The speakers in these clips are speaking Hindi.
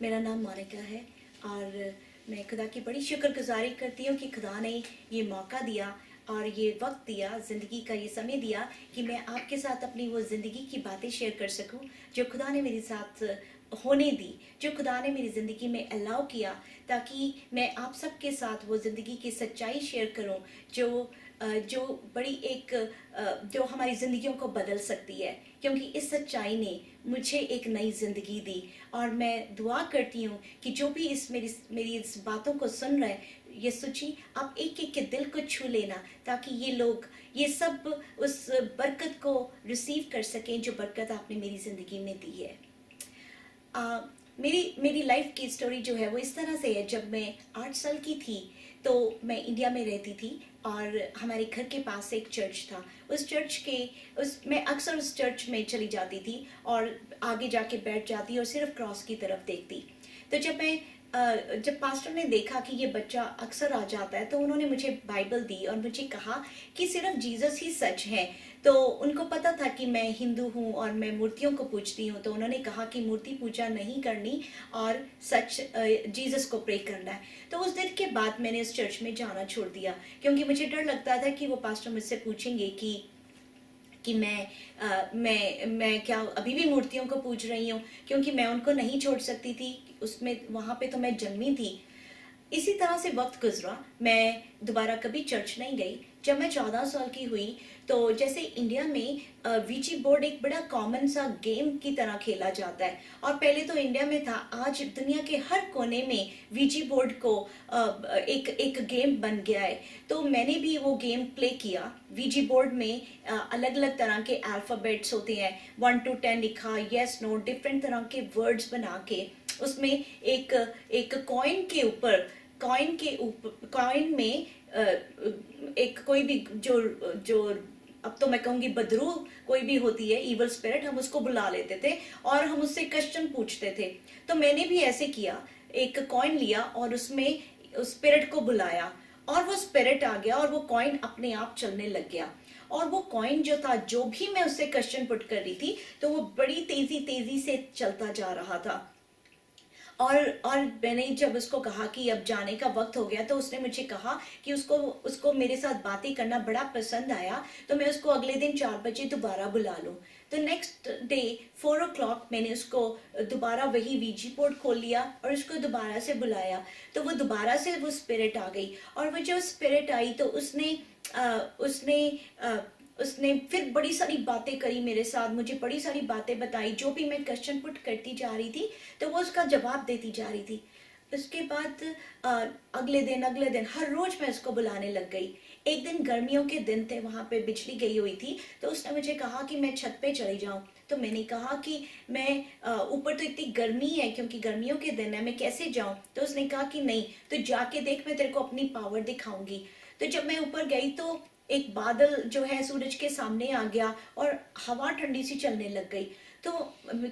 मेरा नाम मोनिका है और मैं खुदा की बड़ी शुक्रगुजारी करती हूँ कि खुदा ने ये मौका दिया और ये वक्त दिया, ज़िंदगी का ये समय दिया कि मैं आपके साथ अपनी वो ज़िंदगी की बातें शेयर कर सकूं जो खुदा ने मेरे साथ होने दी, जो खुदा ने मेरी ज़िंदगी में अलाउ किया, ताकि मैं आप सबके साथ वो ज़िंदगी की सच्चाई शेयर करूं जो बड़ी एक जो हमारी ज़िंदगियों को बदल सकती है, क्योंकि इस सच्चाई ने मुझे एक नई ज़िंदगी दी। और मैं दुआ करती हूँ कि जो भी इस मेरी इस बातों को सुन रहे हैं, यीशु जी आप एक एक के दिल को छू लेना, ताकि ये लोग ये सब उस बरकत को रिसीव कर सकें जो बरकत आपने मेरी ज़िंदगी में दी है। मेरी मेरी लाइफ की स्टोरी जो है वो इस तरह से है। जब मैं 8 साल की थी तो मैं इंडिया में रहती थी और हमारे घर के पास एक चर्च था। उस चर्च के उस मैं अक्सर उस चर्च में चली जाती थी और आगे जाके बैठ जाती और सिर्फ क्रॉस की तरफ देखती। तो जब पास्टर ने देखा कि ये बच्चा अक्सर आ जाता है, तो उन्होंने मुझे बाइबल दी और मुझे कहा कि सिर्फ जीसस ही सच है। तो उनको पता था कि मैं हिंदू हूँ और मैं मूर्तियों को पूजती हूँ, तो उन्होंने कहा कि मूर्ति पूजा नहीं करनी और सच जीसस को प्रे करना है। तो उस दिन के बाद मैंने उस चर्च में जाना छोड़ दिया, क्योंकि मुझे डर लगता था कि वो पास्टर मुझसे पूछेंगे कि मैं क्या अभी भी मूर्तियों को पूज रही हूँ, क्योंकि मैं उनको नहीं छोड़ सकती थी। उसमें वहां पे तो मैं जन्मी थी। इसी तरह से वक्त गुजरा, मैं दोबारा कभी चर्च नहीं गई। जब मैं 14 साल की हुई, तो जैसे इंडिया में वीची बोर्ड एक बड़ा कॉमन सा गेम की तरह खेला जाता है, और पहले तो इंडिया में था, आज दुनिया के हर कोने में वीची बोर्ड को एक एक गेम बन गया है। तो मैंने भी वो गेम प्ले किया। वीजी बोर्ड में अलग अलग तरह के अल्फ़ाबेट्स होते हैं, 1 to 10 लिखा, यस नो, डिफरेंट तरह के वर्ड्स बना के उसमें एक एक कॉइन में एक कोई भी जो जो अब तो मैं कहूंगी बदरू कोई भी होती है, इवल स्पिरिट, हम उसको बुला लेते थे और हम उससे क्वेश्चन पूछते थे। तो मैंने भी ऐसे किया, एक कॉइन लिया और उसमें उस स्पिरिट को बुलाया और वो स्पिरिट आ गया और वो कॉइन अपने आप चलने लग गया। और वो कॉइन जो था, जो भी मैं उससे क्वेश्चन पुट कर रही थी, तो वो बड़ी तेजी तेजी से चलता जा रहा था। और मैंने जब उसको कहा कि अब जाने का वक्त हो गया, तो उसने मुझे कहा कि उसको उसको मेरे साथ बातें करना बड़ा पसंद आया, तो मैं उसको अगले दिन 4 बजे दोबारा बुला लूं। तो नेक्स्ट डे 4 o'clock मैंने उसको दोबारा वही वीजी बोर्ड खोल लिया और उसको दोबारा से बुलाया। तो वो दोबारा से वो स्पिरिट आ गई, और वो जो स्पिरिट आई तो उसने उसने उसने फिर बड़ी सारी बातें करी मेरे साथ, मुझे बड़ी सारी बातें बताई। जो भी मैं क्वेश्चन पुट करती जा रही थी, तो वो उसका जवाब देती जा रही थी। उसके बाद अगले दिन हर रोज मैं उसको बुलाने लग गई। एक दिन गर्मियों के दिन थे, वहां पे बिजली गई हुई थी, तो उसने मुझे कहा कि मैं छत पे चली जाऊं। तो मैंने कहा कि मैं ऊपर तो इतनी गर्मी है, क्योंकि गर्मियों के दिन है, मैं कैसे जाऊं। तो उसने कहा कि नहीं, तो जाके देख, मैं तेरे को अपनी पावर दिखाऊंगी। तो जब मैं ऊपर गई, तो एक बादल जो है सूरज के सामने आ गया और हवा ठंडी सी चलने लग गई। तो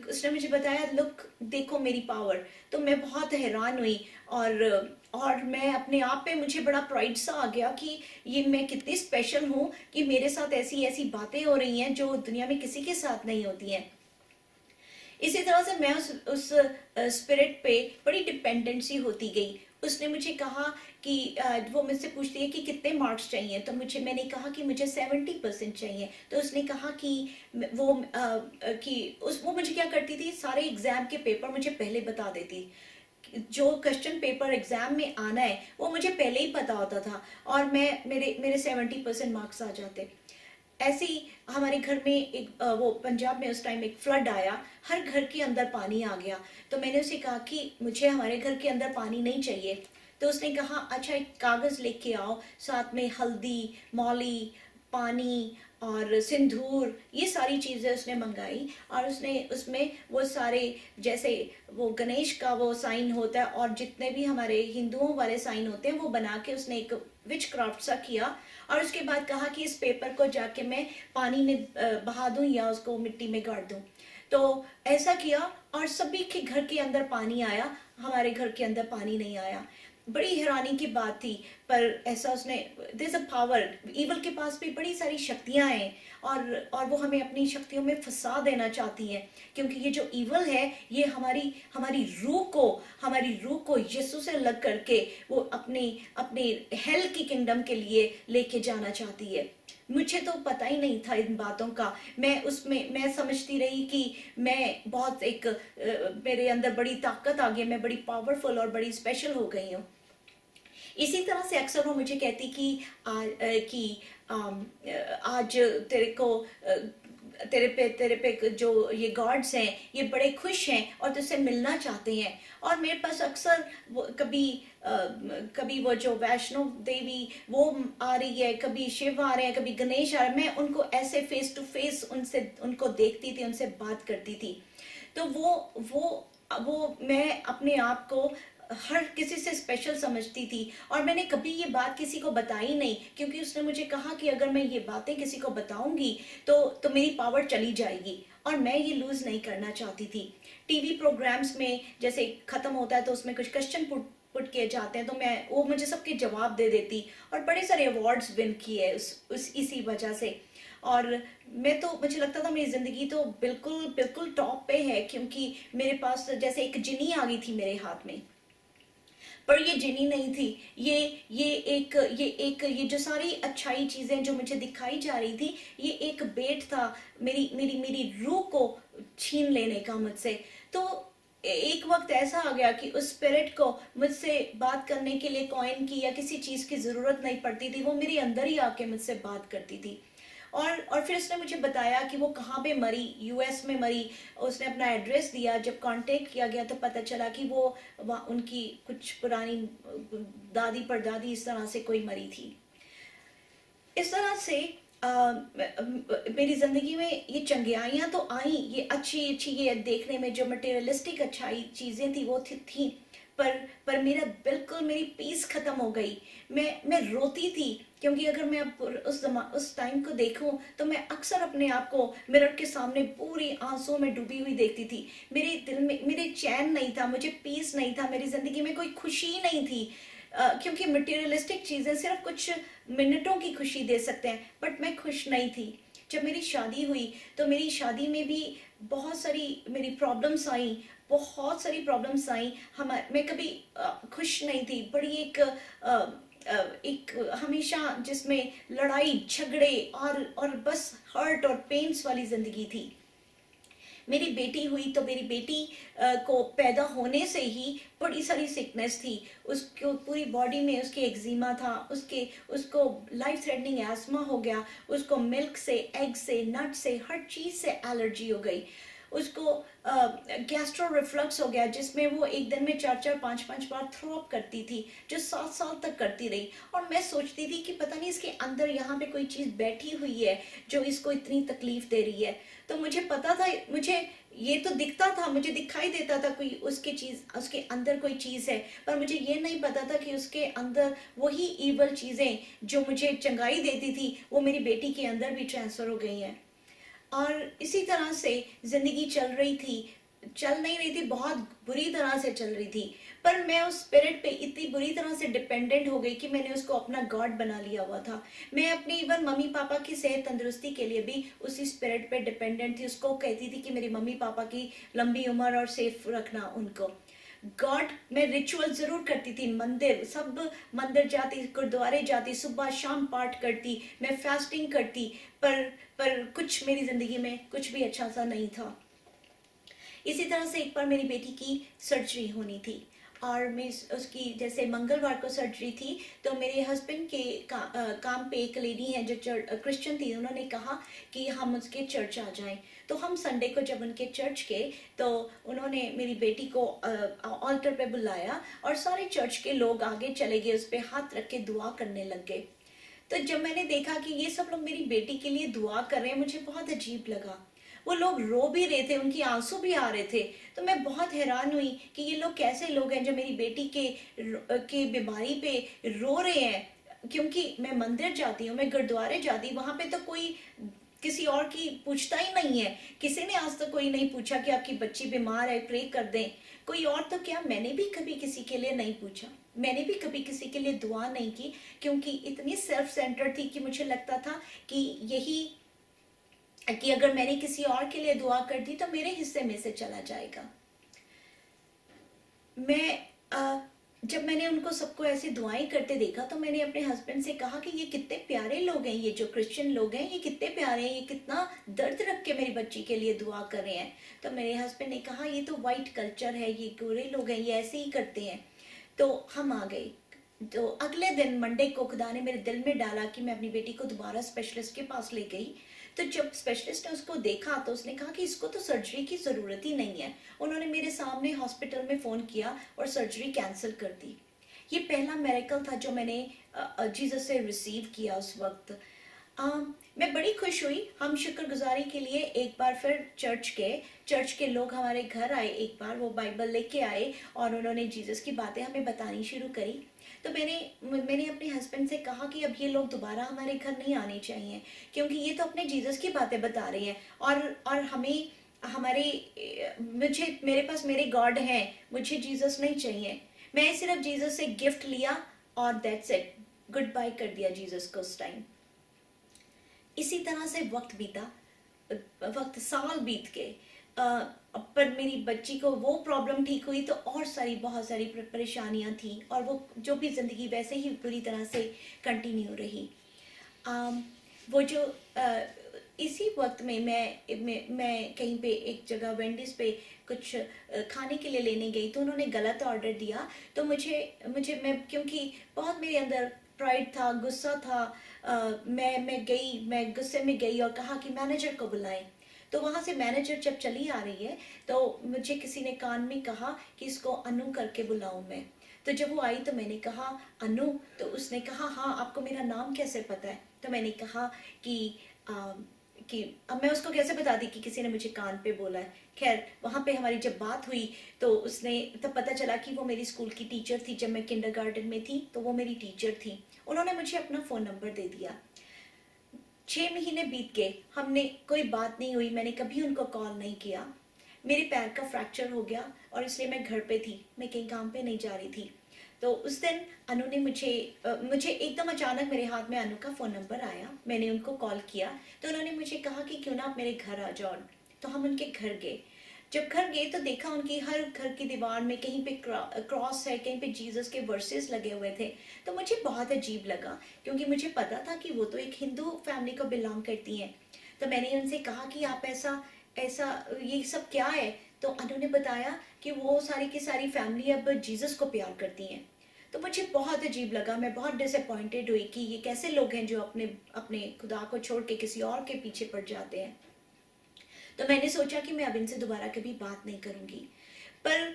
उसने मुझे बताया, लुक, देखो मेरी पावर। तो मैं बहुत हैरान हुई, और मैं अपने आप पे, मुझे बड़ा प्राइड सा आ गया कि ये मैं कितनी स्पेशल हूँ कि मेरे साथ ऐसी ऐसी बातें हो रही हैं जो दुनिया में किसी के साथ नहीं होती हैं। इसी तरह से मैं उस स्पिरिट पे बड़ी डिपेंडेंसी होती गई। उसने मुझे कहा कि वो मुझसे पूछती है कि कितने मार्क्स चाहिए, तो मैंने कहा कि मुझे 70% चाहिए। तो उसने कहा कि वो मुझे क्या करती थी, सारे एग्जाम के पेपर मुझे पहले बता देती। जो क्वेश्चन पेपर एग्जाम में आना है वो मुझे पहले ही पता होता था, और मैं मेरे मेरे 70% मार्क्स आ जाते। ऐसे ही हमारे घर में वो पंजाब में उस टाइम एक फ्लड आया, हर घर के अंदर पानी आ गया। तो मैंने उसे कहा कि मुझे हमारे घर के अंदर पानी नहीं चाहिए। तो उसने कहा, अच्छा एक कागज लेके आओ, साथ में हल्दी, मौली, पानी और सिंदूर, ये सारी चीजें उसने मंगाई। और उसने उसमें वो सारे, जैसे वो गणेश का वो साइन होता है और जितने भी हमारे हिंदुओं वाले साइन होते हैं, वो बना के उसने एक विच क्राफ्ट सा किया। और उसके बाद कहा कि इस पेपर को जाके मैं पानी में बहा दूं या उसको मिट्टी में गाड़ दूं। तो ऐसा किया और सभी के घर के अंदर पानी आया, हमारे घर के अंदर पानी नहीं आया। बड़ी हैरानी की बात थी। पर ऐसा उसने, there is a power, evil के पास भी बड़ी सारी शक्तियां हैं, और वो हमें अपनी शक्तियों में फंसा देना चाहती है, क्योंकि ये जो ईवल है ये हमारी हमारी रूह को यीशु से अलग करके वो अपनी अपनी हेल की किंगडम के लिए लेके जाना चाहती है। मुझे तो पता ही नहीं था इन बातों का। मैं समझती रही कि मैं बहुत मेरे अंदर बड़ी ताकत आ गई, मैं बड़ी पावरफुल और बड़ी स्पेशल हो गई हूँ। इसी तरह से अक्सर वो मुझे कहती आज तेरे को तेरे पे जो ये गॉड्स हैं ये बड़े खुश हैं और तुझसे मिलना चाहते हैं। और मेरे पास अक्सर कभी वो जो वैष्णो देवी वो आ रही है, कभी शिव आ रहे हैं, कभी गणेश आ रहे हैं, मैं उनको ऐसे फेस टू फेस उनको देखती थी, उनसे बात करती थी। तो वो मैं अपने आप को हर किसी से स्पेशल समझती थी, और मैंने कभी ये बात किसी को बताई नहीं, क्योंकि उसने मुझे कहा कि अगर मैं ये बातें किसी को बताऊंगी तो मेरी पावर चली जाएगी, और मैं ये लूज नहीं करना चाहती थी। टीवी प्रोग्राम्स में जैसे खत्म होता है तो उसमें कुछ क्वेश्चन पुट किए जाते हैं, तो वो मुझे सबके जवाब दे देती, और बड़े सारे अवार्ड्स विन किए इसी वजह से। और मुझे लगता था मेरी जिंदगी तो बिल्कुल बिल्कुल टॉप पे है, क्योंकि मेरे पास जैसे एक जिनी आ गई थी मेरे हाथ में। पर ये जिनी नहीं थी, ये जो सारी अच्छाई चीजें जो मुझे दिखाई जा रही थी, ये एक बेट था मेरी रूह को छीन लेने का मुझसे। तो एक वक्त ऐसा आ गया कि उस स्पिरिट को मुझसे बात करने के लिए कॉइन की या किसी चीज की जरूरत नहीं पड़ती थी, वो मेरे अंदर ही आके मुझसे बात करती थी। और फिर उसने मुझे बताया कि वो कहाँ पे मरी, यूएस में मरी। उसने अपना एड्रेस दिया, जब कांटेक्ट किया गया तो पता चला कि वो उनकी कुछ पुरानी दादी परदादी इस तरह से कोई मरी थी। इस तरह से मेरी जिंदगी में ये चंगियाइयाँ तो आई, ये अच्छी अच्छी ये देखने में जो मटेरियलिस्टिक अच्छाई चीजें थी वो थी। पर मेरी पीस खत्म हो गई। मैं रोती थी, क्योंकि अगर मैं अब उस टाइम को देखूं तो मैं अक्सर अपने आप को मिरर के सामने पूरी आंसुओं में डूबी हुई देखती थी। मेरे दिल में मेरे चैन नहीं था, मुझे पीस नहीं था, मेरी जिंदगी में कोई खुशी नहीं थी। क्योंकि मटेरियलिस्टिक चीजें सिर्फ कुछ मिनटों की खुशी दे सकते हैं, बट मैं खुश नहीं थी। जब मेरी शादी हुई तो मेरी शादी में भी बहुत सारी मेरी प्रॉब्लम्स आई, बहुत सारी प्रॉब्लम्स आई। मैं कभी खुश नहीं थी। बड़ी एक हमेशा जिसमें लड़ाई झगड़े और बस हर्ट और पेन्स वाली जिंदगी थी। मेरी बेटी हुई तो मेरी बेटी को पैदा होने से ही बड़ी सारी सिकनेस थी। उसको पूरी बॉडी में उसके एक्जिमा था, उसको लाइफ थ्रेटनिंग एस्मा हो गया, उसको मिल्क से, एग से, नट से, हर चीज से एलर्जी हो गई। उसको गैस्ट्रो रिफ्लक्स हो गया, जिसमें वो एक दिन में 4-4 5-5 बार थ्रो अप करती थी, जो 7 साल तक करती रही। और मैं सोचती थी कि पता नहीं इसके अंदर यहाँ पे कोई चीज बैठी हुई है जो इसको इतनी तकलीफ दे रही है। तो मुझे पता था, मुझे ये तो दिखता था, मुझे दिखाई देता था कोई उसके अंदर कोई चीज है, पर मुझे ये नहीं पता था कि उसके अंदर वही ईवल चीजें जो मुझे चंगाई देती थी वो मेरी बेटी के अंदर भी ट्रांसफर हो गई हैं। और इसी तरह से जिंदगी चल नहीं रही थी, बहुत बुरी तरह से चल रही थी। पर मैं उस स्पिरिट पे इतनी बुरी तरह से डिपेंडेंट हो गई कि मैंने उसको अपना गॉड बना लिया हुआ था। मैं अपनी इवन मम्मी पापा की सेहत तंदुरुस्ती के लिए भी उसी स्पिरिट पे डिपेंडेंट थी। उसको कहती थी कि मेरी मम्मी पापा की लंबी उम्र और सेफ रखना उनको। गॉड, मैं रिचुअल जरूर करती थी, मंदिर जाती, गुरुद्वारे जाती, सुबह शाम पाठ करती, मैं फास्टिंग करती, पर कुछ मेरी जिंदगी में कुछ भी अच्छा सा नहीं था। इसी तरह से एक बार मेरी बेटी की सर्जरी होनी थी, और मैं उसकी जैसे मंगलवार को सर्जरी थी, तो मेरे हस्बैंड के काम पे एक लेडी है जो क्रिश्चियन थी, उन्होंने कहा कि हम उसके चर्च आ जाएं। तो हम संडे को जब उनके चर्च गए तो उन्होंने मेरी बेटी को ऑल्टर पे बुलाया, और सारे चर्च के लोग आगे चले गए, उस पर हाथ रख के दुआ करने लग गए। तो जब मैंने देखा कि ये सब लोग मेरी बेटी के लिए दुआ कर रहे हैं, मुझे बहुत अजीब लगा। वो लोग रो भी रहे थे, उनकी आंसू भी आ रहे थे। तो मैं बहुत हैरान हुई कि ये लोग कैसे लोग हैं जो मेरी बेटी के बीमारी पे रो रहे हैं। क्योंकि मैं मंदिर जाती हूँ, मैं गुरुद्वारे जाती, वहां पे तो कोई किसी और की पूछता ही नहीं है। किसी ने आज तक कोई नहीं पूछा कि आपकी बच्ची बीमार है, प्रे कर दें। कोई और तो क्या, मैंने भी कभी किसी के लिए नहीं पूछा, मैंने भी कभी किसी के लिए दुआ नहीं की, क्योंकि इतनी सेल्फ सेंटर थी कि मुझे लगता था कि यही, कि अगर मैंने किसी और के लिए दुआ कर दी तो मेरे हिस्से में से चला जाएगा। मैं जब मैंने उनको सबको ऐसी दुआएं करते देखा तो मैंने अपने हस्बैंड से कहा कि ये कितने प्यारे लोग हैं, ये जो क्रिश्चियन लोग हैं ये कितने प्यारे हैं, ये कितना दर्द रख के मेरी बच्ची के लिए दुआ कर रहे हैं। तो मेरे हस्बैंड ने कहा ये तो वाइट कल्चर है, ये गोरे लोग हैं, ये ऐसे ही करते हैं। तो हम आ गए। तो अगले दिन मंडे को खुदा ने मेरे दिल में डाला कि मैं अपनी बेटी को दोबारा स्पेशलिस्ट के पास ले गई। तो जब स्पेशलिस्ट ने उसको देखा तो उसने कहा कि इसको तो सर्जरी की ज़रूरत ही नहीं है। उन्होंने मेरे सामने हॉस्पिटल में फ़ोन किया और सर्जरी कैंसिल कर दी। ये पहला मिरेकल था जो मैंने जीसस से रिसीव किया उस वक्त। मैं बड़ी खुश हुई। हम शुक्रगुजारी के लिए एक बार फिर चर्च के लोग हमारे घर आए, एक बार वो बाइबल लेके आए और उन्होंने जीसस की बातें हमें बतानी शुरू करी। तो मैंने अपने हस्बैंड से कहा कि अब ये लोग दोबारा हमारे घर नहीं आने चाहिए, क्योंकि ये तो अपने जीसस की बातें बता रहे हैं और हमें हमारे मुझे मेरे पास मेरे गॉड हैं, मुझे जीसस नहीं चाहिए। मैं सिर्फ जीसस से गिफ्ट लिया और दैट्स इट, गुड बाय कर दिया जीसस को उस टाइम। इसी तरह से वक्त बीता, वक्त साल बीत गए। पर मेरी बच्ची को वो प्रॉब्लम ठीक हुई तो और बहुत सारी परेशानियां थी और वो जो भी ज़िंदगी वैसे ही पूरी तरह से कंटिन्यू रही। वो जो इसी वक्त में मैं कहीं पे एक जगह वेंडीज पे कुछ खाने के लिए लेने गई तो उन्होंने गलत ऑर्डर दिया। तो मैं क्योंकि बहुत मेरे अंदर प्राइड था, गुस्सा था, मैं गुस्से में गई और कहा कि मैनेजर को बुलाएं। तो वहां से मैनेजर जब चली आ रही है तो मुझे किसी ने कान में कहा कि इसको अनु करके बुलाऊं मैं। तो जब वो आई तो मैंने कहा अनु, तो उसने कहा हाँ आपको मेरा नाम कैसे पता है। तो मैंने कहा कि अब मैं उसको कैसे बता दी कि किसी ने मुझे कान पे बोला है। खैर वहाँ पे हमारी जब बात हुई तो उसने तब पता चला कि वो मेरी स्कूल की टीचर थी। जब मैं किंडरगार्टन में थी तो वो मेरी टीचर थी। उन्होंने मुझे अपना फ़ोन नंबर दे दिया। 6 महीने बीत गए, हमने कोई बात नहीं हुई, मैंने कभी उनको कॉल नहीं किया। मेरे पैर का फ्रैक्चर हो गया और इसलिए मैं घर पे थी, मैं कहीं काम पे नहीं जा रही थी। तो उस दिन अनु ने मुझे एकदम अचानक मेरे हाथ में अनु का फ़ोन नंबर आया। मैंने उनको कॉल किया तो उन्होंने मुझे कहा कि क्यों ना आप मेरे घर आ जाओ। तो हम उनके घर गए। जब घर गए तो देखा उनकी हर घर की दीवार में कहीं पे क्रॉस है, कहीं पे जीसस के वर्सेस लगे हुए थे। तो मुझे बहुत अजीब लगा क्योंकि मुझे पता था कि वो तो एक हिंदू फैमिली को बिलोंग करती हैं। तो मैंने उनसे कहा कि आप ऐसा ऐसा ये सब क्या है। तो अनु ने बताया कि वो सारी की सारी फैमिली अब जीसस को प्यार करती हैं। तो मुझे बहुत अजीब लगा, मैं बहुत डिसअपॉइंटेड हुई कि ये कैसे लोग हैं जो अपने अपने खुदा को छोड़ के किसी और के पीछे पड़ जाते हैं। तो मैंने सोचा कि मैं अब इनसे दोबारा कभी बात नहीं करूंगी। पर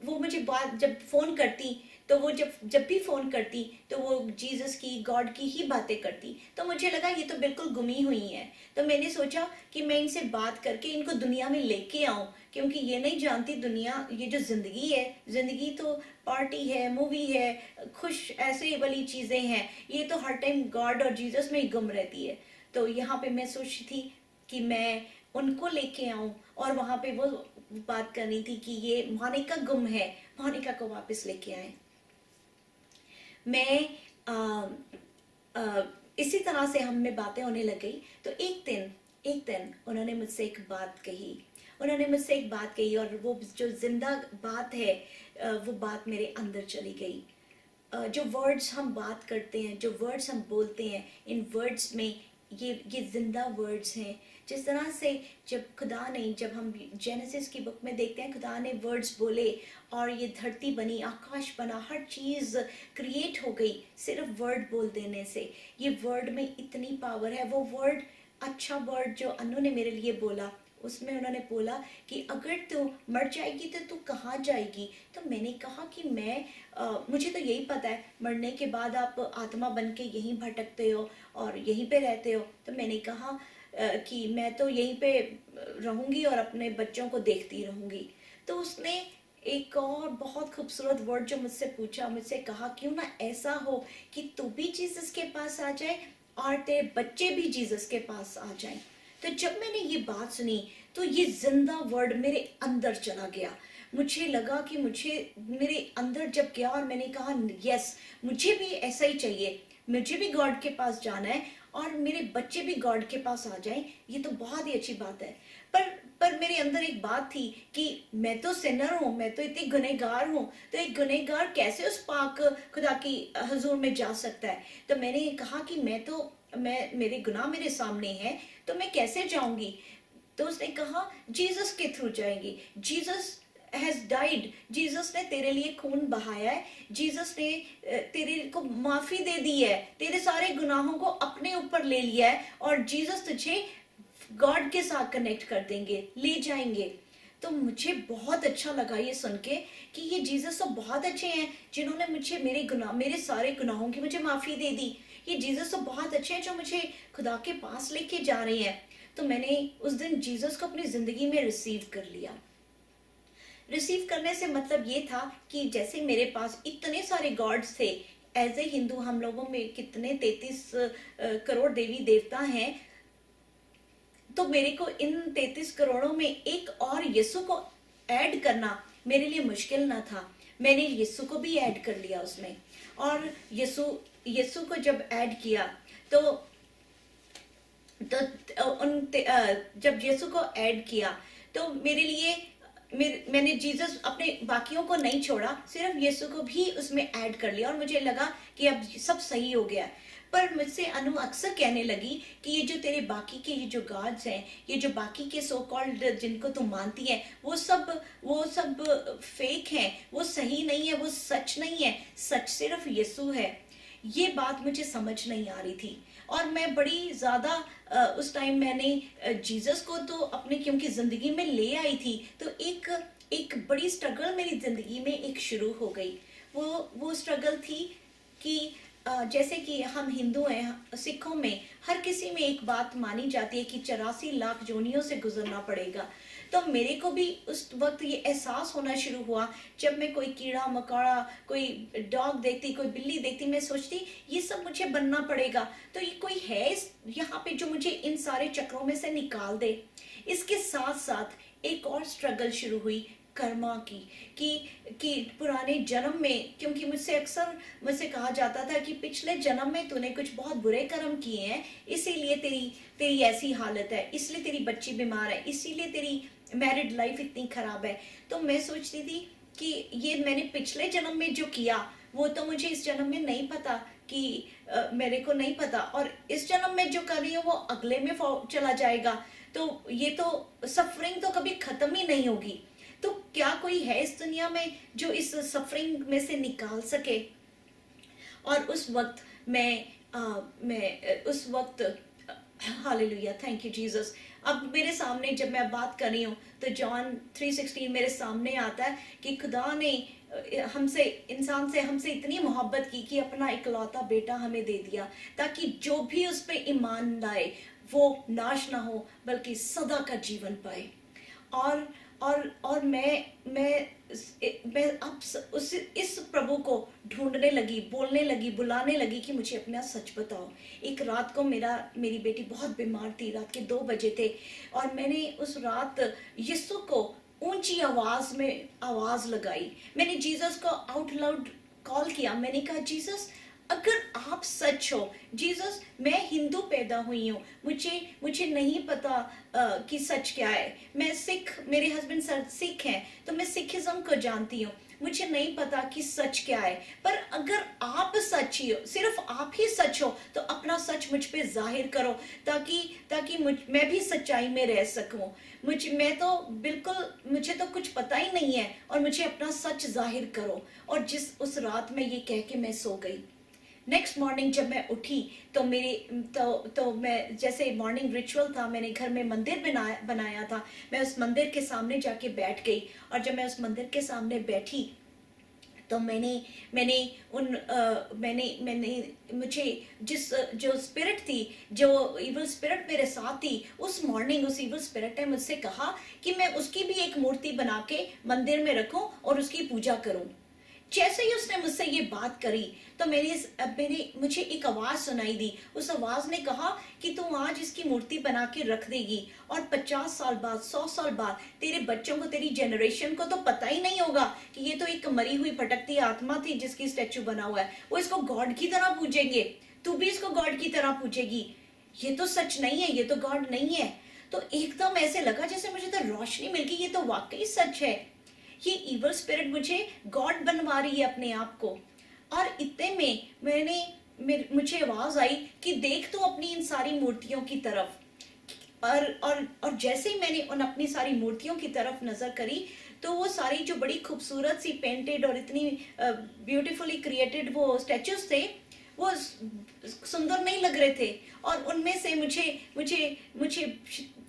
वो मुझे बात जब फ़ोन करती तो वो जब भी फ़ोन करती तो वो जीसस की, गॉड की ही बातें करती। तो मुझे लगा ये तो बिल्कुल गुमी हुई हैं। तो मैंने सोचा कि मैं इनसे बात करके इनको दुनिया में लेके आऊं, क्योंकि ये नहीं जानती दुनिया, ये जो ज़िंदगी है, ज़िंदगी तो पार्टी है, मूवी है, खुश ऐसे वाली चीज़ें हैं, ये तो हर टाइम गॉड और जीसस में ही गुम रहती है। तो यहाँ पे मैं सोची थी कि मैं उनको लेके आऊं और वहां पे वो बात करनी थी कि ये मोनिका गुम है, मोनिका को वापस लेके आए। मैं आ, आ, इसी तरह से हम में बातें होने लग गई। तो एक दिन उन्होंने मुझसे एक बात कही, और वो जो जिंदा बात है, वो बात मेरे अंदर चली गई। जो वर्ड्स हम बात करते हैं, जो वर्ड्स हम बोलते हैं, इन वर्ड्स में ये जिंदा वर्ड्स हैं। जिस तरह से जब हम जेनेसिस की बुक में देखते हैं, खुदा ने वर्ड्स बोले और ये धरती बनी, आकाश बना, हर चीज़ क्रिएट हो गई सिर्फ वर्ड बोल देने से। ये वर्ड में इतनी पावर है। वो वर्ड, अच्छा वर्ड जो अनु ने मेरे लिए बोला, उसमें उन्होंने बोला कि अगर तू मर जाएगी तो तू कहाँ जाएगी। तो मैंने कहा कि मुझे तो यही पता है, मरने के बाद आप आत्मा बन के यहीं भटकते हो और यहीं पे रहते हो। तो मैंने कहा कि मैं तो यहीं पे रहूंगी और अपने बच्चों को देखती रहूंगी। तो उसने एक और बहुत खूबसूरत वर्ड जो मुझसे कहा, क्यों ना ऐसा हो कि तू भी जीसस के पास आ जाए और तेरे बच्चे भी जीसस के पास आ जाएं। तो जब मैंने ये बात सुनी तो ये जिंदा वर्ड मेरे अंदर चला गया। मुझे लगा कि मुझे मेरे अंदर जब गया और मैंने कहा यस, मुझे भी ऐसा ही चाहिए, मुझे भी गॉड के पास जाना है और मेरे बच्चे भी गॉड के पास आ जाएं, ये तो बहुत ही अच्छी बात है। पर पर मेरे अंदर एक बात थी कि मैं तो सिनर हूँ, मैं तो इतनी गुनहगार हूँ, तो एक गुनहगार कैसे उस पाक खुदा की हजूर में जा सकता है। तो मैंने कहा कि मैं मेरे गुनाह मेरे सामने हैं, तो मैं कैसे जाऊंगी। तो उसने कहा जीसस के थ्रू जाएंगी, जीसस हैज डाइड, जीसस ने तेरे लिए खून बहाया है, जीसस ने तेरे को माफी दे दी है, तेरे सारे गुनाहों को अपने ऊपर ले लिया है और जीसस तुझे गॉड के साथ कनेक्ट कर देंगे, ले जाएंगे। तो मुझे बहुत अच्छा लगा ये सुन के कि ये जीसस तो बहुत अच्छे हैं जिन्होंने मुझे मेरे सारे गुनाहों की मुझे माफी दे दी। ये जीसस तो बहुत अच्छे हैं जो मुझे खुदा के पास लेके जा रहे हैं। तो मैंने उस दिन जीसस को अपनी जिंदगी में रिसीव कर लिया। रिसीव करने से मतलब ये था कि जैसे मेरे पास इतने सारे गॉड्स थे, एज ए हिंदू हम लोगों में कितने 33 करोड़ देवी देवता हैं, तो मेरे को इन 33 करोड़ों में एक और यीशु को ऐड करना मेरे लिए मुश्किल ना था। मैंने यीशु को भी ऐड कर लिया उसमें। और यीशु को जब ऐड किया तो जब यीशु को ऐड किया तो मेरे लिए मैंने जीसस अपने बाकियों को नहीं छोड़ा, सिर्फ यीशु को भी उसमें ऐड कर लिया और मुझे लगा कि अब सब सही हो गया। पर मुझसे अनु अक्सर कहने लगी कि ये जो तेरे बाकी के ये जो गॉड्स हैं, ये जो बाकी के सो कॉल्ड जिनको तुम मानती है, वो सब फेक हैं, वो सही नहीं है, वो सच नहीं है, सच सिर्फ यीशु है। ये बात मुझे समझ नहीं आ रही थी और मैं बड़ी ज्यादा उस टाइम मैंने जीसस को तो अपने क्योंकि जिंदगी में ले आई थी, तो एक बड़ी स्ट्रगल मेरी जिंदगी में एक शुरू हो गई। वो स्ट्रगल थी कि जैसे कि हम हिंदू हैं, सिखों में हर किसी में एक बात मानी जाती है कि 84 लाख जोनियों से गुजरना पड़ेगा। तो मेरे को भी उस वक्त ये एहसास होना शुरू हुआ, जब मैं कोई कीड़ा मकोड़ा, कोई डॉग देखती, कोई बिल्ली देखती, मैं सोचती ये सब मुझे बनना पड़ेगा। तो ये कोई है यहाँ पे जो मुझे इन सारे चक्रों में से निकाल दे। इसके साथ साथ एक और स्ट्रगल शुरू हुई कर्मा की, कि पुराने जन्म में, क्योंकि मुझसे कहा जाता था कि पिछले जन्म में तूने कुछ बहुत बुरे कर्म किए हैं, इसीलिए तेरी ऐसी हालत है, इसलिए तेरी बच्ची बीमार है, इसीलिए तेरी मैरिड लाइफ इतनी खराब है। तो मैं सोचती थी कि ये मैंने पिछले जन्म में जो किया वो तो मुझे इस जन्म में नहीं पता, कि मेरे को नहीं पता, और इस जन्म में जो कर रही हूँ वो अगले में चला जाएगा। तो ये तो सफरिंग तो कभी खत्म ही नहीं होगी। तो क्या कोई है इस दुनिया में जो इस सफरिंग में से निकाल सके। और उस वक्त मैं उस वक्त, हालेलुया, थैंक यू जीसस। अब मेरे सामने जब मैं बात कर रही हूँ तो जॉन 3:16 मेरे सामने आता है कि खुदा ने हमसे इतनी मोहब्बत की कि अपना इकलौता बेटा हमें दे दिया, ताकि जो भी उस पर ईमान लाए वो नाश ना हो बल्कि सदा का जीवन पाए। और मैं अब इस प्रभु को ढूंढने लगी, बोलने लगी, बुलाने लगी कि मुझे अपना सच बताओ। एक रात को मेरी बेटी बहुत बीमार थी, रात के 2 बजे थे, और मैंने उस रात यीशु को ऊंची आवाज में आवाज लगाई। मैंने जीसस को आउट लाउड कॉल किया। मैंने कहा जीसस, अगर आप सच हो, जीसस, मैं हिंदू पैदा हुई हूँ, मुझे नहीं पता कि सच क्या है। मैं सिख, मेरे हस्बैंड सिख हैं, तो मैं सिखिज्म को जानती हूँ, मुझे नहीं पता कि सच क्या है। पर अगर आप सच ही हो, सिर्फ आप ही सच हो, तो अपना सच मुझ पे जाहिर करो, ताकि मैं भी सच्चाई में रह सकूं। मुझे तो कुछ पता ही नहीं है, और मुझे अपना सच जाहिर करो। और उस रात में ये कह के मैं सो गई। नेक्स्ट मॉर्निंग जब मैं उठी तो मैं, जैसे मॉर्निंग रिचुअल था, मैंने घर में मंदिर बनाया था, मैं उस मंदिर के सामने जाके बैठ गई। और जब मैं उस मंदिर के सामने बैठी तो मुझे जो स्पिरिट थी, जो इविल स्पिरिट मेरे साथ थी, उस मॉर्निंग उस इविल स्पिरिट ने मुझसे कहा कि मैं उसकी भी एक मूर्ति बना के मंदिर में रखूं और उसकी पूजा करूं। जैसे ही उसने मुझसे ये बात करी तो मुझे एक आवाज सुनाई दी। उस आवाज ने कहा कि तू आज इसकी मूर्ति बना के रख देगी और 50 साल बाद, 100 साल बाद तेरे बच्चों को, तेरी जनरेशन को तो पता ही नहीं होगा कि ये तो एक मरी हुई भटकती आत्मा थी जिसकी स्टैचू बना हुआ है। वो इसको गॉड की तरह पूजेंगे, तू भी इसको गॉड की तरह पूजेगी। ये तो सच नहीं है, ये तो गॉड नहीं है। तो एकदम ऐसे लगा जैसे मुझे तो रोशनी मिल गई, ये तो वाकई सच है। ये इवल स्पिरिट मुझे गॉड बनवा रही है अपने आप को। और इतने में मुझे आवाज आई कि देख तू अपनी इन सारी मूर्तियों की तरफ। और जैसे ही मैंने उन अपनी सारी मूर्तियों की तरफ नजर करी तो वो सारी जो बड़ी खूबसूरत सी पेंटेड और इतनी ब्यूटीफुली क्रिएटेड वो स्टैचूज थे, वो सुंदर नहीं लग रहे थे। और उनमें से मुझे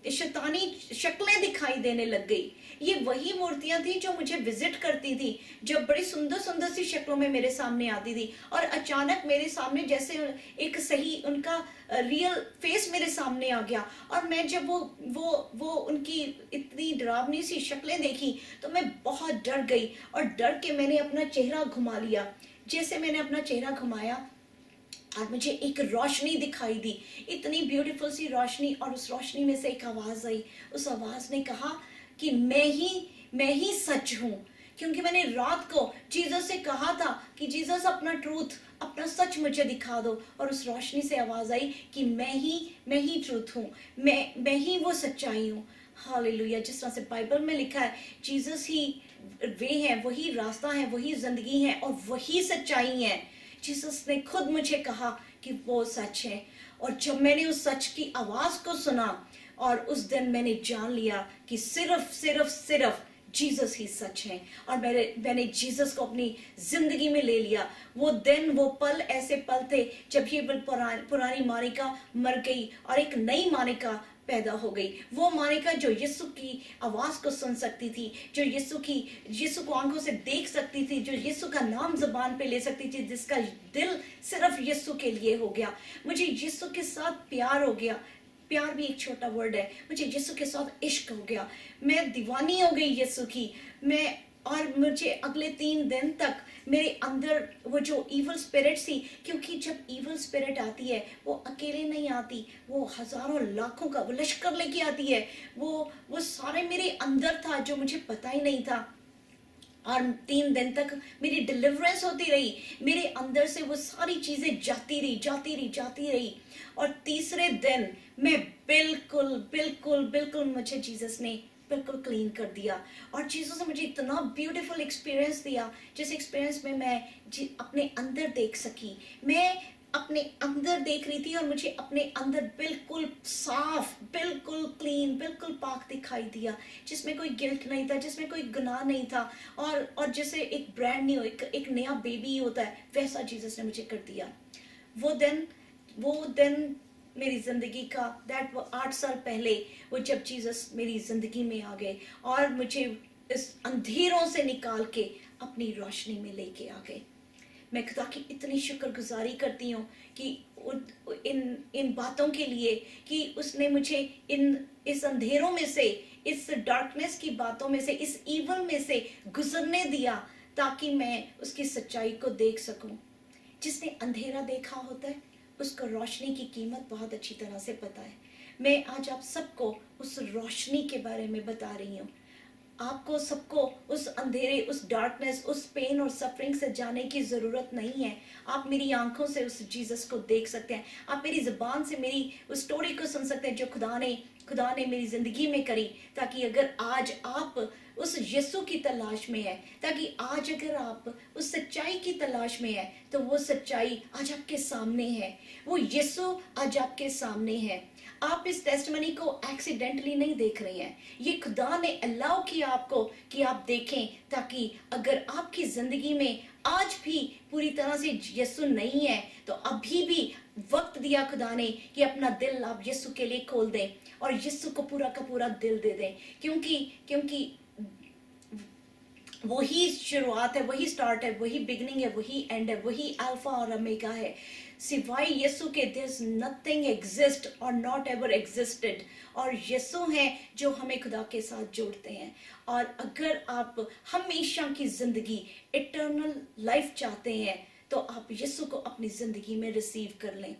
शैतानी शक्लें दिखाई देने लग गई। ये वही मूर्तियां थी जो मुझे विजिट करती थी, जो बड़ी सुंदर सुंदर सी शक्लों में मेरे सामने आती थी। और अचानक मेरे सामने जैसे एक सही उनका रियल फेस मेरे सामने आ गया। और मैं जब वो उनकी इतनी डरावनी सी शक्लें देखी तो मैं बहुत डर गई और डर के मैंने अपना चेहरा घुमा लिया। जैसे मैंने अपना चेहरा घुमाया और मुझे एक रोशनी दिखाई दी, इतनी ब्यूटीफुल सी रोशनी। और उस रोशनी में से एक आवाज आई। उस आवाज ने कहा कि मैं ही सच हूं। क्योंकि मैंने रात को जीसस से कहा था कि जीसस अपना ट्रूथ, अपना सच मुझे दिखा दो। और उस रोशनी से आवाज आई कि मैं ही ट्रूथ हूं, मैं ही वो सच्चाई हूं। हालेलुया। जिस तरह से बाइबल में लिखा है, जीसस ही वे है, वही रास्ता है, वही जिंदगी है और वही सच्चाई है। जीसस ने खुद मुझे कहा कि वो सच है। और जब मैंने उस सच की आवाज को सुना और उस दिन मैंने जान लिया कि सिर्फ जीसस ही सच है। और मैंने जीसस को अपनी जिंदगी में ले लिया। वो दिन, वो पल ऐसे पल थे जब ये पुरानी मानिका मर गई और एक नई मानिका पैदा हो गई। वो मानिका जो यीशु की आवाज को सुन सकती थी, जो यीशु को आंखों से देख सकती थी, जो यीशु का नाम जुबान पे ले सकती थी, जिसका दिल सिर्फ यीशु के लिए हो गया। मुझे यीशु के साथ प्यार हो गया। प्यार भी एक छोटा वर्ड है। मुझे यीशु के साथ इश्क हो गया। मैं दीवानी हो गई यीशु की। और मुझे अगले 3 दिन तक मेरे अंदर वो जो इवल स्पिरिट थी, क्योंकि जब इवल स्पिरिट आती है वो अकेले नहीं आती, वो हजारों लाखों का वो लश्कर लेके आती है। वो सारे मेरे अंदर था जो मुझे पता ही नहीं था। और 3 दिन तक मेरी डिलीवरेंस होती रही। मेरे अंदर से वो सारी चीजें जाती रही। और तीसरे दिन मैं बिल्कुल मुझे जीसस ने बिल्कुल क्लीन कर दिया। और जीसस ने मुझे इतना ब्यूटीफुल एक्सपीरियंस दिया, जिस एक्सपीरियंस में मैं अपने अंदर देख सकी। मैं अपने अंदर देख रही थी और मुझे अपने अंदर बिल्कुल साफ, बिल्कुल क्लीन, बिल्कुल पाक दिखाई दिया, जिसमें कोई गिल्ट नहीं था, जिसमें कोई गुनाह नहीं था। और जैसे एक ब्रांड न्यू, एक नया बेबी होता है, वैसा जीसस ने मुझे कर दिया। वो दिन मेरी जिंदगी का, दैट वो 8 साल पहले, वो जब जीसस मेरी जिंदगी में आ गए और मुझे इस अंधेरों से निकाल के अपनी रोशनी में लेके आ गए। मैं खुदा की इतनी शुक्रगुजारी करती हूँ कि इन बातों के लिए कि उसने मुझे इस अंधेरों में से, इस डार्कनेस की बातों में से, इस ईवल में से गुजरने दिया, ताकि मैं उसकी सच्चाई को देख सकूं। जिसने अंधेरा देखा होता है उसको रोशनी की कीमत बहुत अच्छी तरह से पता है। मैं आज आप सबको उस रोशनी के बारे में बता रही हूँ। आपको सबको उस अंधेरे, उस डार्कनेस, उस पेन और सफरिंग से जाने की जरूरत नहीं है। आप मेरी आंखों से उस जीसस को देख सकते हैं। आप मेरी जुबान से मेरी उस स्टोरी को सुन सकते हैं जो खुदा ने मेरी जिंदगी में करी। ताकि अगर आज आप उस यीशु की तलाश में है, ताकि आज अगर आप उस सच्चाई की तलाश में है, तो वो सच्चाई आज आपके सामने है। वो यीशु आज आपके सामने है। आप इस टेस्टमनी को एक्सीडेंटली नहीं देख रहे हैं। ये खुदा ने अलाउ किया आपको कि आप देखें, ताकि अगर आपकी जिंदगी में आज भी पूरी तरह से यीशु नहीं है, तो अभी भी वक्त दिया खुदा ने कि अपना दिल आप यीशु के लिए खोल दें और यीशु को पूरा का पूरा दिल दे दें। क्योंकि वही शुरुआत है, वही स्टार्ट है, वही बिगनिंग है, वही एंड है, वही अल्फा और ओमेगा है। सिवाय यीशु के देयर इज नथिंग एग्जिस्ट और नॉट एवर एग्जिस्टेड। और यीशु हैं जो हमें खुदा के साथ जोड़ते हैं। और अगर आप हमेशा की जिंदगी, इटर्नल लाइफ चाहते हैं, तो आप यीशु को अपनी जिंदगी में रिसीव कर लें।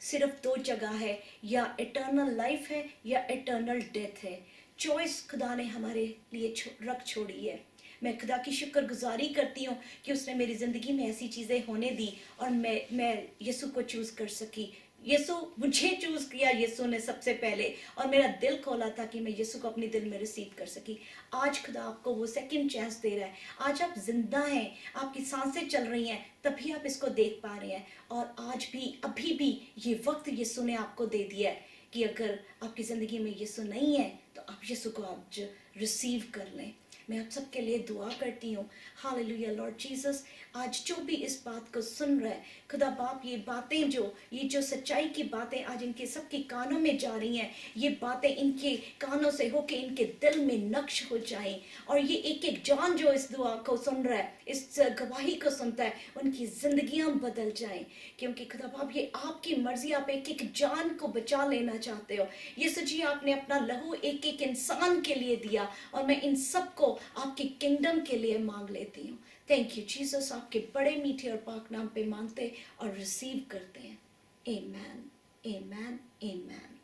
सिर्फ दो जगह है, या इटर्नल लाइफ है या इटर्नल डेथ है। चॉइस खुदा ने हमारे लिए रख छोड़ी है। मैं खुदा की शुक्रगुजारी करती हूँ कि उसने मेरी ज़िंदगी में ऐसी चीज़ें होने दी और मैं यीशु को चूज़ कर सकी। यीशु मुझे चूज़ किया यीशु ने सबसे पहले, और मेरा दिल खोला था कि मैं यीशु को अपने दिल में रिसीव कर सकी। आज खुदा आपको वो सेकंड चांस दे रहा है। आज आप जिंदा हैं, आपकी सांसें चल रही हैं, तभी आप इसको देख पा रहे हैं। और आज भी, अभी भी ये वक्त यीशु ने आपको दे दिया है कि अगर आपकी ज़िंदगी में यीशु नहीं है तो आप यीशु को आज रिसीव कर लें। मैं आप सबके लिए दुआ करती हूँ। हालेलुया लॉर्ड जीसस, आज जो भी इस बात को सुन रहा है, खुदा बाप, ये बातें ये जो सच्चाई की बातें आज इनके सबके कानों में जा रही हैं, ये बातें इनके कानों से होके इनके दिल में नक्श हो जाएं। और ये एक एक जान जो इस दुआ को सुन रहा है, इस गवाही को सुनता है, उनकी जिंदगियां बदल जाएं। क्योंकि खुदा बाप, ये आपकी मर्जी, आप एक एक जान को बचा लेना चाहते हो। ये सच्ची आपने अपना लहू एक एक इंसान के लिए दिया, और मैं इन सबको आपके किंगडम के लिए मांग लेती हूँ। थैंक यू जीसस, आपके बड़े मीठे और पाक नाम पे मांगते और रिसीव करते हैं। आमेन, आमेन, आमेन।